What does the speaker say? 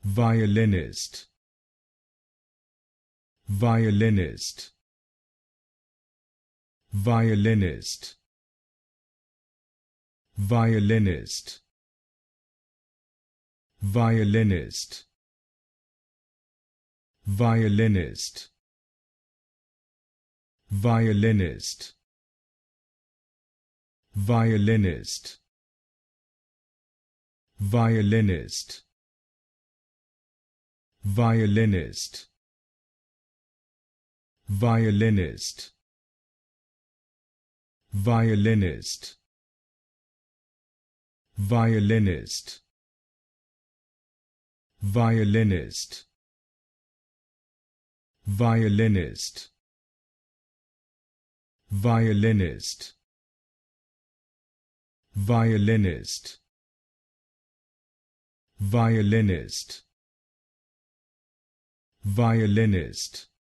violinist, violinist, violinist, violinist, violinist, violinist, violinist, violinist, violinist, violinist, violinist, violinist, violinist, violinist, violinist, violinist, violinist, violinist, violinist,